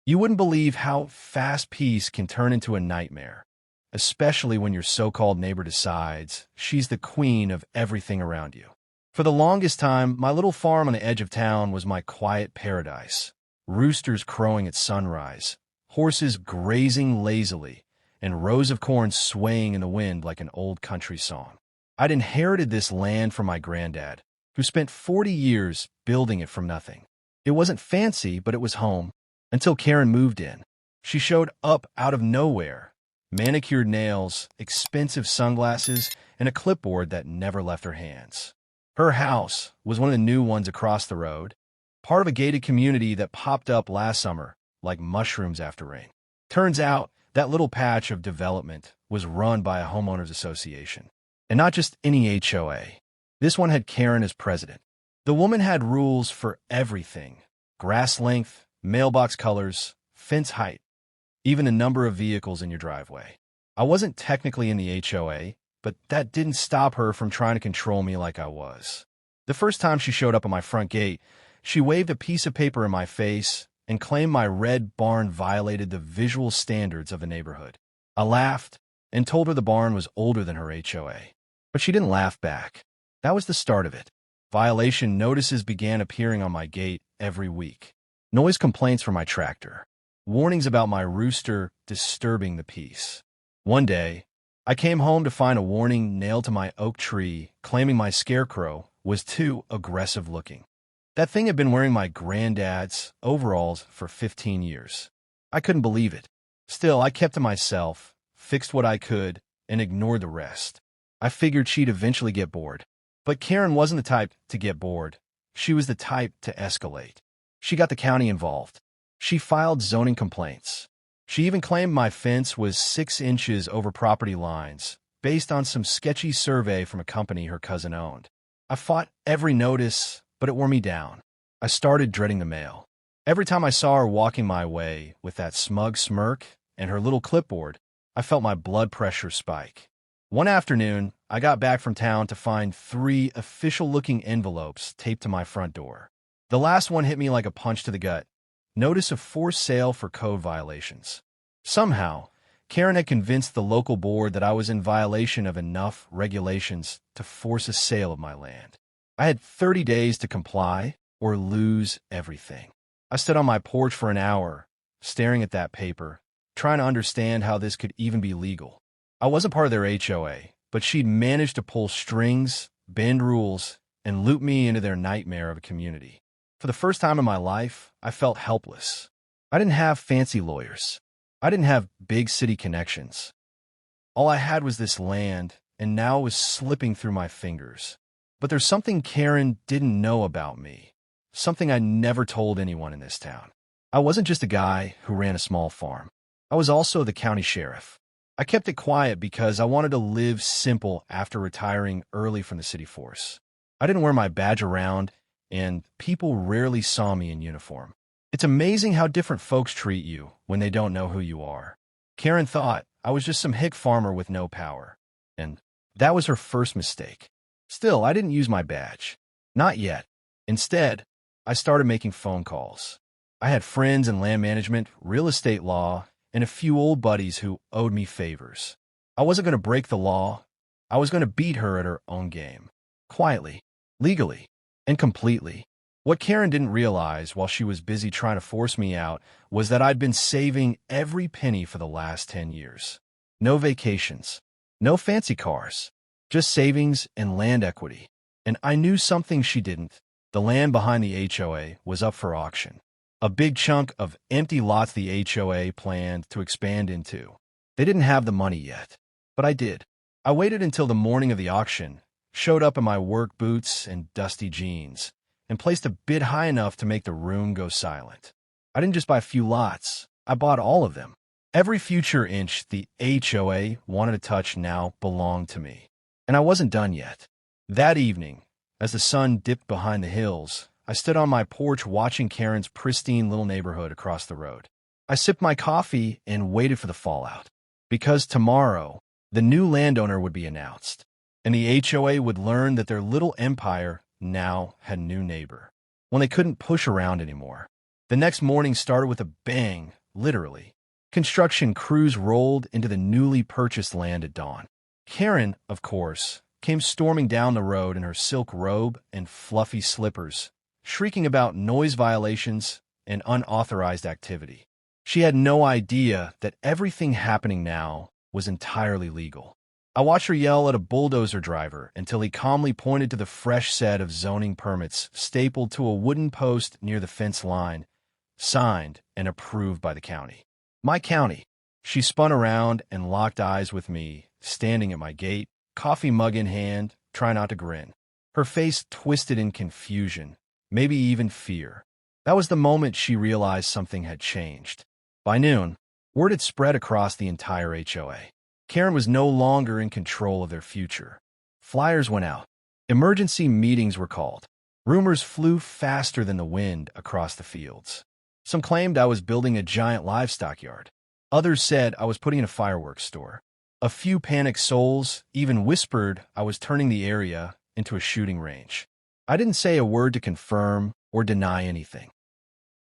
You wouldn't believe how fast peace can turn into a nightmare, especially when your so-called neighbor decides she's the queen of everything around you. For the longest time, my little farm on the edge of town was my quiet paradise. Roosters crowing at sunrise, horses grazing lazily, and rows of corn swaying in the wind like an old country song. I'd inherited this land from my granddad, who spent 40 years building it from nothing. It wasn't fancy, but it was home. Until Karen moved in. She showed up out of nowhere. Manicured nails, expensive sunglasses, and a clipboard that never left her hands. Her house was one of the new ones across the road, part of a gated community that popped up last summer like mushrooms after rain. Turns out that little patch of development was run by a homeowners association. And not just any HOA. This one had Karen as president. The woman had rules for everything: grass length, mailbox colors, fence height, even the number of vehicles in your driveway. I wasn't technically in the HOA, but that didn't stop her from trying to control me like I was. The first time she showed up at my front gate, she waved a piece of paper in my face and claimed my red barn violated the visual standards of the neighborhood. I laughed and told her the barn was older than her HOA, but she didn't laugh back. That was the start of it. Violation notices began appearing on my gate every week. Noise complaints from my tractor. Warnings about my rooster disturbing the peace. One day, I came home to find a warning nailed to my oak tree claiming my scarecrow was too aggressive looking. That thing had been wearing my granddad's overalls for 15 years. I couldn't believe it. Still, I kept to myself, fixed what I could, and ignored the rest. I figured she'd eventually get bored. But Karen wasn't the type to get bored. She was the type to escalate. She got the county involved. She filed zoning complaints. She even claimed my fence was 6 inches over property lines, based on some sketchy survey from a company her cousin owned. I fought every notice, but it wore me down. I started dreading the mail. Every time I saw her walking my way with that smug smirk and her little clipboard, I felt my blood pressure spike. One afternoon, I got back from town to find 3 official-looking envelopes taped to my front door. The last one hit me like a punch to the gut. Notice of forced sale for code violations. Somehow, Karen had convinced the local board that I was in violation of enough regulations to force a sale of my land. I had 30 days to comply or lose everything. I stood on my porch for an hour, staring at that paper, trying to understand how this could even be legal. I wasn't part of their HOA, but she'd managed to pull strings, bend rules, and loop me into their nightmare of a community. For the first time in my life, I felt helpless. I didn't have fancy lawyers. I didn't have big city connections. All I had was this land, and now it was slipping through my fingers. But there's something Karen didn't know about me, something I never told anyone in this town. I wasn't just a guy who ran a small farm. I was also the county sheriff. I kept it quiet because I wanted to live simple after retiring early from the city force. I didn't wear my badge around, and people rarely saw me in uniform. It's amazing how different folks treat you when they don't know who you are. Karen thought I was just some hick farmer with no power, and that was her first mistake. Still, I didn't use my badge. Not yet. Instead, I started making phone calls. I had friends in land management, real estate law, and a few old buddies who owed me favors. I wasn't going to break the law. I was going to beat her at her own game. Quietly, legally, and completely. What Karen didn't realize while she was busy trying to force me out was that I'd been saving every penny for the last 10 years. No vacations, no fancy cars, just savings and land equity. And I knew something she didn't. The land behind the HOA was up for auction. A big chunk of empty lots the HOA planned to expand into. They didn't have the money yet, but I did. I waited until the morning of the auction, showed up in my work boots and dusty jeans, and placed a bid high enough to make the room go silent. I didn't just buy a few lots. I bought all of them. Every future inch the HOA wanted to touch now belonged to me. And I wasn't done yet. That evening, as the sun dipped behind the hills, I stood on my porch watching Karen's pristine little neighborhood across the road. I sipped my coffee and waited for the fallout. Because tomorrow, the new landowner would be announced, and the HOA would learn that their little empire now had a new neighbor, one they couldn't push around anymore. The next morning started with a bang, literally. Construction crews rolled into the newly purchased land at dawn. Karen, of course, came storming down the road in her silk robe and fluffy slippers, shrieking about noise violations and unauthorized activity. She had no idea that everything happening now was entirely legal. I watched her yell at a bulldozer driver until he calmly pointed to the fresh set of zoning permits stapled to a wooden post near the fence line, signed and approved by the county. My county. She spun around and locked eyes with me, standing at my gate, coffee mug in hand, trying not to grin. Her face twisted in confusion, maybe even fear. That was the moment she realized something had changed. By noon, word had spread across the entire HOA. Karen was no longer in control of their future. Flyers went out. Emergency meetings were called. Rumors flew faster than the wind across the fields. Some claimed I was building a giant livestock yard. Others said I was putting in a fireworks store. A few panicked souls even whispered I was turning the area into a shooting range. I didn't say a word to confirm or deny anything.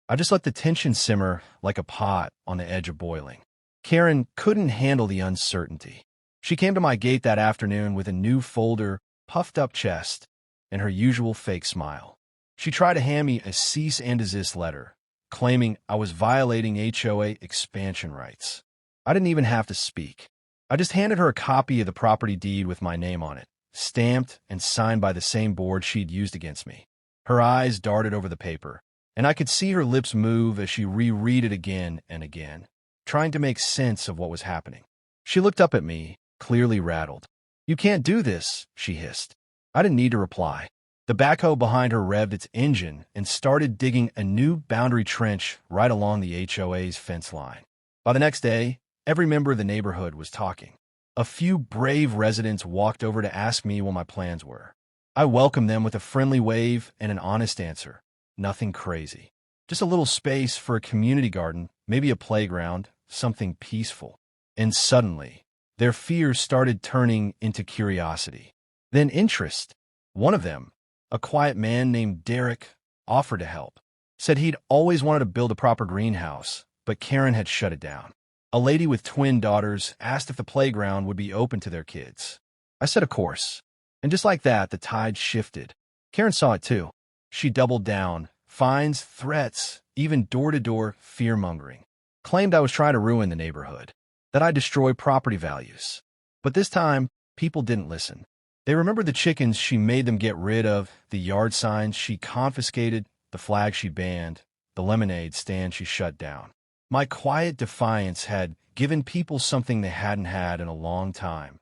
I just let the tension simmer like a pot on the edge of boiling. Karen couldn't handle the uncertainty. She came to my gate that afternoon with a new folder, puffed up chest, and her usual fake smile. She tried to hand me a cease and desist letter, claiming I was violating HOA expansion rights. I didn't even have to speak. I just handed her a copy of the property deed with my name on it, stamped and signed by the same board she'd used against me. Her eyes darted over the paper, and I could see her lips move as she reread it again and again, trying to make sense of what was happening. She looked up at me, clearly rattled. "You can't do this," she hissed. I didn't need to reply. The backhoe behind her revved its engine and started digging a new boundary trench right along the HOA's fence line. By the next day, every member of the neighborhood was talking. A few brave residents walked over to ask me what my plans were. I welcomed them with a friendly wave and an honest answer. Nothing crazy. Just a little space for a community garden, maybe a playground, something peaceful. And suddenly, their fears started turning into curiosity. Then interest. One of them, a quiet man named Derek, offered to help. Said he'd always wanted to build a proper greenhouse, but Karen had shut it down. A lady with twin daughters asked if the playground would be open to their kids. I said, of course. And just like that, the tide shifted. Karen saw it too. She doubled down. Fines, threats, even door-to-door fear-mongering. Claimed I was trying to ruin the neighborhood, that I'd destroy property values. But this time, people didn't listen. They remembered the chickens she made them get rid of, the yard signs she confiscated, the flag she banned, the lemonade stand she shut down. My quiet defiance had given people something they hadn't had in a long time.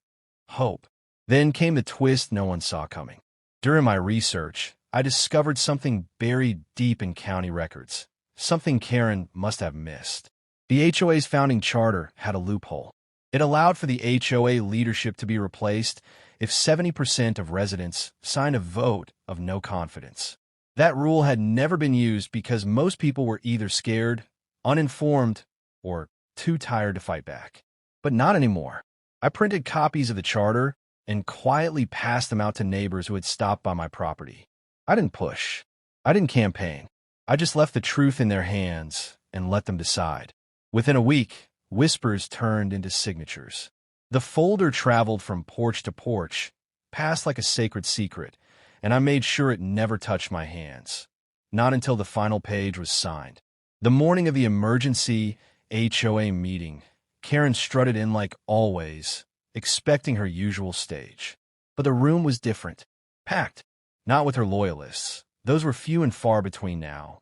Hope. Then came the twist no one saw coming. During my research, I discovered something buried deep in county records, something Karen must have missed. The HOA's founding charter had a loophole. It allowed for the HOA leadership to be replaced if 70% of residents signed a vote of no confidence. That rule had never been used because most people were either scared, uninformed, or too tired to fight back. But not anymore. I printed copies of the charter and quietly passed them out to neighbors who had stopped by my property. I didn't push. I didn't campaign. I just left the truth in their hands and let them decide. Within a week, whispers turned into signatures. The folder traveled from porch to porch, passed like a sacred secret, and I made sure it never touched my hands. Not until the final page was signed. The morning of the emergency HOA meeting, Karen strutted in like always, expecting her usual stage. But the room was different. Packed. Not with her loyalists. Those were few and far between now.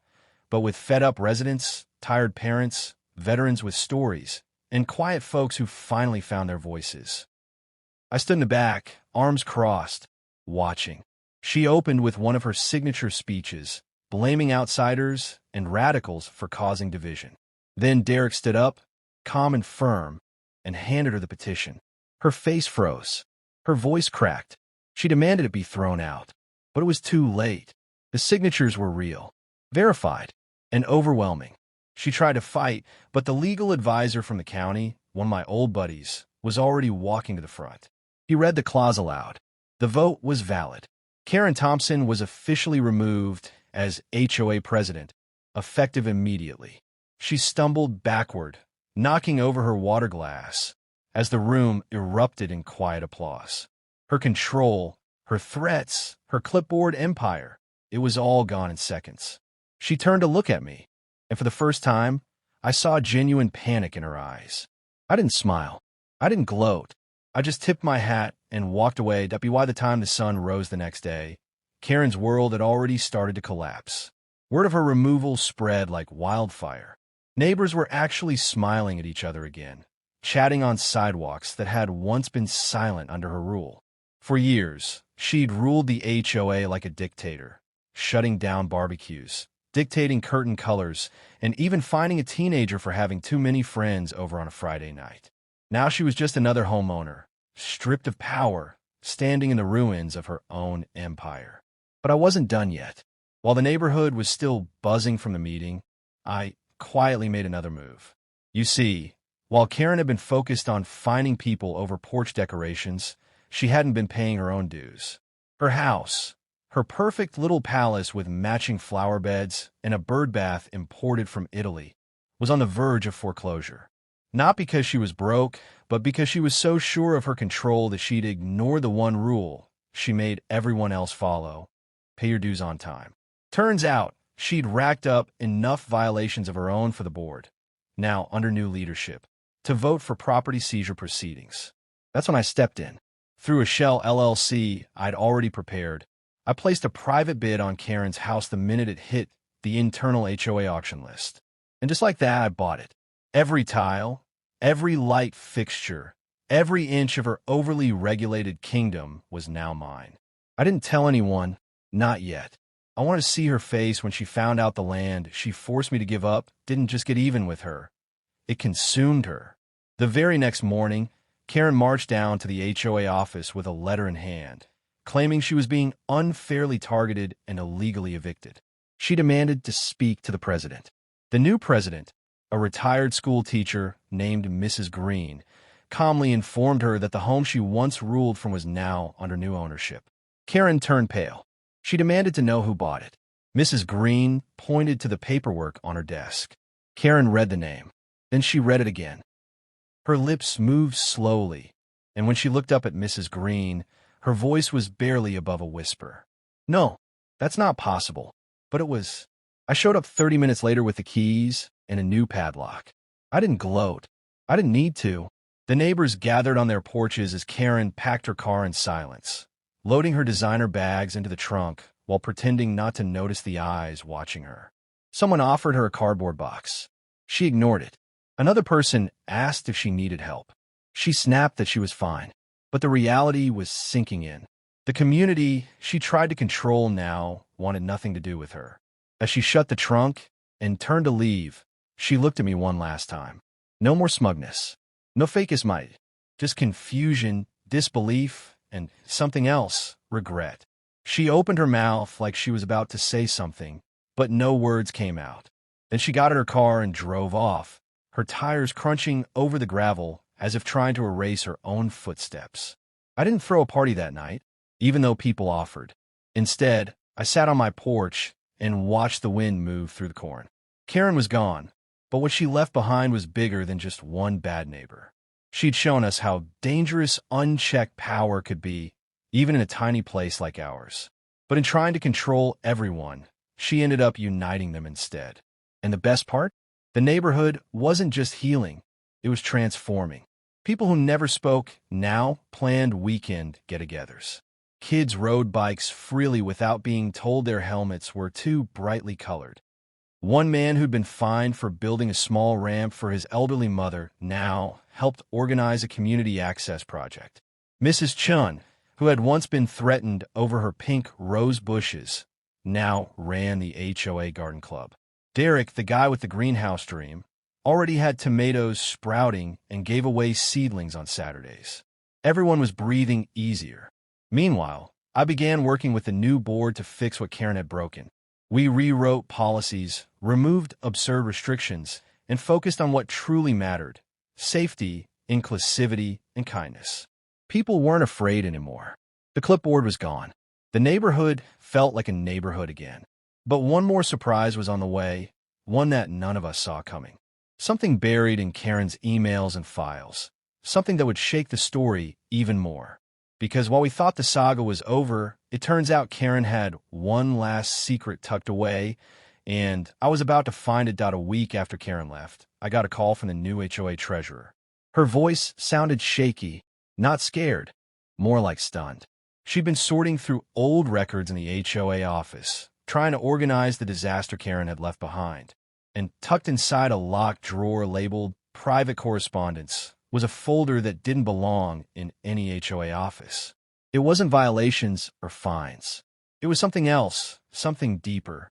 But with fed-up residents, tired parents, veterans with stories, and quiet folks who finally found their voices. I stood in the back, arms crossed, watching. She opened with one of her signature speeches, blaming outsiders and radicals for causing division. Then Derek stood up, calm and firm, and handed her the petition. Her face froze. Her voice cracked. She demanded it be thrown out. But it was too late. The signatures were real, verified, and overwhelming. She tried to fight, but the legal advisor from the county, one of my old buddies, was already walking to the front. He read the clause aloud. The vote was valid. Karen Thompson was officially removed as HOA president, effective immediately. She stumbled backward, knocking over her water glass, as the room erupted in quiet applause. Her control, her threats, her clipboard empire, it was all gone in seconds. She turned to look at me, and for the first time, I saw genuine panic in her eyes. I didn't smile. I didn't gloat. I just tipped my hat and walked away. By the time the sun rose the next day, Karen's world had already started to collapse. Word of her removal spread like wildfire. Neighbors were actually smiling at each other again, chatting on sidewalks that had once been silent under her rule. For years, she'd ruled the HOA like a dictator, shutting down barbecues, dictating curtain colors, and even fining a teenager for having too many friends over on a Friday night. Now she was just another homeowner, stripped of power, standing in the ruins of her own empire. But I wasn't done yet. While the neighborhood was still buzzing from the meeting, I quietly made another move. You see, while Karen had been focused on fining people over porch decorations, she hadn't been paying her own dues. Her house, her perfect little palace with matching flower beds and a bird bath imported from Italy, was on the verge of foreclosure. Not because she was broke, but because she was so sure of her control that she'd ignore the one rule she made everyone else follow: pay your dues on time. Turns out, she'd racked up enough violations of her own for the board, now under new leadership, to vote for property seizure proceedings. That's when I stepped in. Through a shell LLC I'd already prepared, I placed a private bid on Karen's house the minute it hit the internal HOA auction list. And just like that, I bought it. Every tile, every light fixture, every inch of her overly regulated kingdom was now mine. I didn't tell anyone, not yet. I wanted to see her face when she found out the land she forced me to give up didn't just get even with her. It consumed her. The very next morning, Karen marched down to the HOA office with a letter in hand, claiming she was being unfairly targeted and illegally evicted. She demanded to speak to the president. The new president, a retired school teacher named Mrs. Green, calmly informed her that the home she once ruled from was now under new ownership. Karen turned pale. She demanded to know who bought it. Mrs. Green pointed to the paperwork on her desk. Karen read the name. Then she read it again. Her lips moved slowly, and when she looked up at Mrs. Green, her voice was barely above a whisper. No, that's not possible. But it was. I showed up 30 minutes later with the keys and a new padlock. I didn't gloat. I didn't need to. The neighbors gathered on their porches as Karen packed her car in silence, loading her designer bags into the trunk while pretending not to notice the eyes watching her. Someone offered her a cardboard box. She ignored it. Another person asked if she needed help. She snapped that she was fine, but the reality was sinking in. The community she tried to control now wanted nothing to do with her. As she shut the trunk and turned to leave, she looked at me one last time. No more smugness. No fakest might. Just confusion, disbelief, and something else, regret. She opened her mouth like she was about to say something, but no words came out. Then she got in her car and drove off, her tires crunching over the gravel as if trying to erase her own footsteps. I didn't throw a party that night, even though people offered. Instead, I sat on my porch and watched the wind move through the corn. Karen was gone, but what she left behind was bigger than just one bad neighbor. She'd shown us how dangerous unchecked power could be, even in a tiny place like ours. But in trying to control everyone, she ended up uniting them instead. And the best part? The neighborhood wasn't just healing, it was transforming. People who never spoke now planned weekend get-togethers. Kids rode bikes freely without being told their helmets were too brightly colored. One man who'd been fined for building a small ramp for his elderly mother now helped organize a community access project. Mrs. Chun, who had once been threatened over her pink rose bushes, now ran the HOA garden club. Derek, the guy with the greenhouse dream, already had tomatoes sprouting and gave away seedlings on Saturdays. Everyone was breathing easier. Meanwhile, I began working with the new board to fix what Karen had broken. We rewrote policies, removed absurd restrictions, and focused on what truly mattered: safety, inclusivity, and kindness. People weren't afraid anymore. The clipboard was gone. The neighborhood felt like a neighborhood again. But one more surprise was on the way. one that none of us saw coming. Something buried in Karen's emails and files. Something that would shake the story even more. Because while we thought the saga was over, it turns out Karen had one last secret tucked away, and I was about to find it. A week after Karen left, I got a call from the new HOA treasurer. Her voice sounded shaky, not scared, more like stunned. She'd been sorting through old records in the HOA office, trying to organize the disaster Karen had left behind. And tucked inside a locked drawer labeled Private Correspondence was a folder that didn't belong in any HOA office. It wasn't violations or fines. It was something else, something deeper.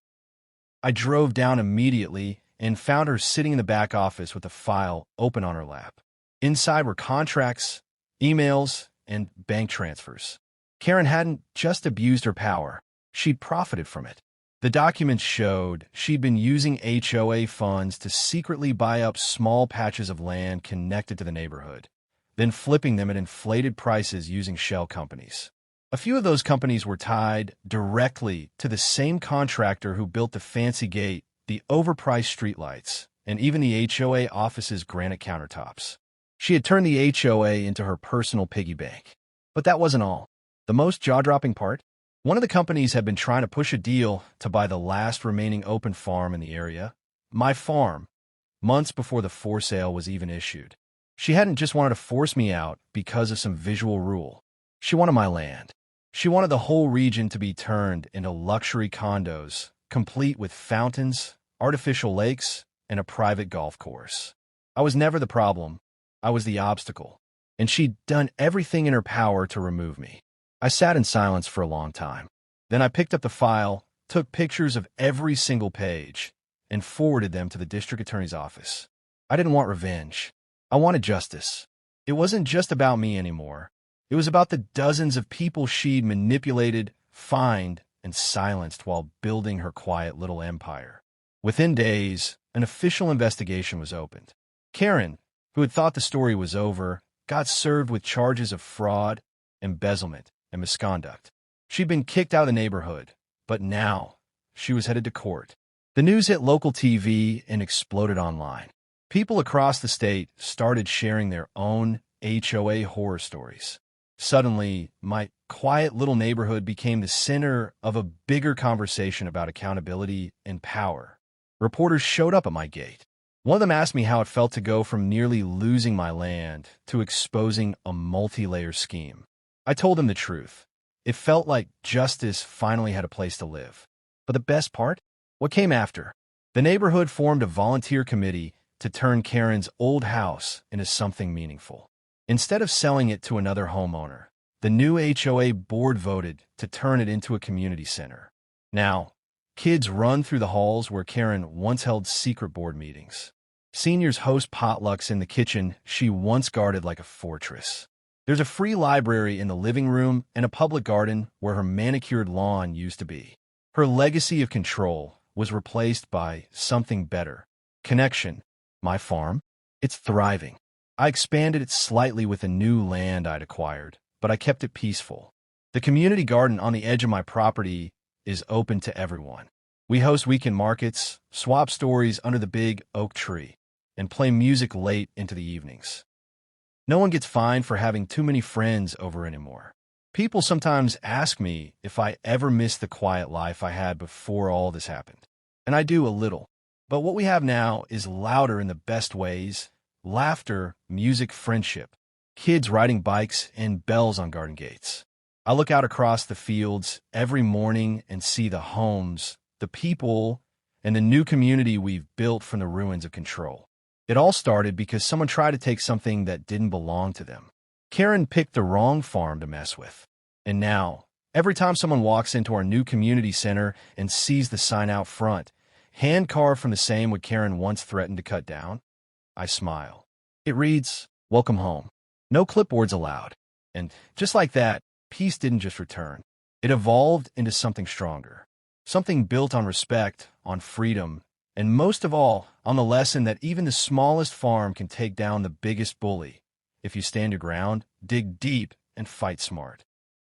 I drove down immediately and found her sitting in the back office with a file open on her lap. Inside were contracts, emails, and bank transfers. Karen hadn't just abused her power. She'd profited from it. The documents showed she'd been using HOA funds to secretly buy up small patches of land connected to the neighborhood, then flipping them at inflated prices using shell companies. A few of those companies were tied directly to the same contractor who built the fancy gate, the overpriced streetlights, and even the HOA office's granite countertops. She had turned the HOA into her personal piggy bank. But that wasn't all. The most jaw-dropping part? One of the companies had been trying to push a deal to buy the last remaining open farm in the area, my farm, months before the for sale was even issued. She hadn't just wanted to force me out because of some visual rule. She wanted my land. She wanted the whole region to be turned into luxury condos, complete with fountains, artificial lakes, and a private golf course. I was never the problem. I was the obstacle. And she'd done everything in her power to remove me. I sat in silence for a long time. Then I picked up the file, took pictures of every single page, and forwarded them to the district attorney's office. I didn't want revenge. I wanted justice. It wasn't just about me anymore. It was about the dozens of people she'd manipulated, fined, and silenced while building her quiet little empire. Within days, an official investigation was opened. Karen, who had thought the story was over, got served with charges of fraud, embezzlement, and misconduct. She'd been kicked out of the neighborhood, but now she was headed to court. The news hit local TV and exploded online. People across the state started sharing their own HOA horror stories. Suddenly, my quiet little neighborhood became the center of a bigger conversation about accountability and power. Reporters showed up at my gate. One of them asked me how it felt to go from nearly losing my land to exposing a multi-layer scheme. I told him the truth. It felt like justice finally had a place to live. But the best part? What came after? The neighborhood formed a volunteer committee to turn Karen's old house into something meaningful. Instead of selling it to another homeowner, the new HOA board voted to turn it into a community center. Now, kids run through the halls where Karen once held secret board meetings. Seniors host potlucks in the kitchen she once guarded like a fortress. There's a free library in the living room and a public garden where her manicured lawn used to be. Her legacy of control was replaced by something better. Connection. My farm. It's thriving. I expanded it slightly with the new land I'd acquired, but I kept it peaceful. The community garden on the edge of my property is open to everyone. We host weekend markets, swap stories under the big oak tree, and play music late into the evenings. No one gets fined for having too many friends over anymore. People sometimes ask me if I ever miss the quiet life I had before all this happened. And I do a little. But what we have now is louder in the best ways. Laughter, music, friendship. Kids riding bikes and bells on garden gates. I look out across the fields every morning and see the homes, the people, and the new community we've built from the ruins of control. It all started because someone tried to take something that didn't belong to them. Karen picked the wrong farm to mess with. And now, every time someone walks into our new community center and sees the sign out front, hand-carved from the same wood Karen once threatened to cut down, I smile. It reads, "Welcome home. No clipboards allowed." And just like that, peace didn't just return. It evolved into something stronger. Something built on respect, on freedom, and most of all, on the lesson that even the smallest farm can take down the biggest bully if you stand your ground, dig deep, and fight smart.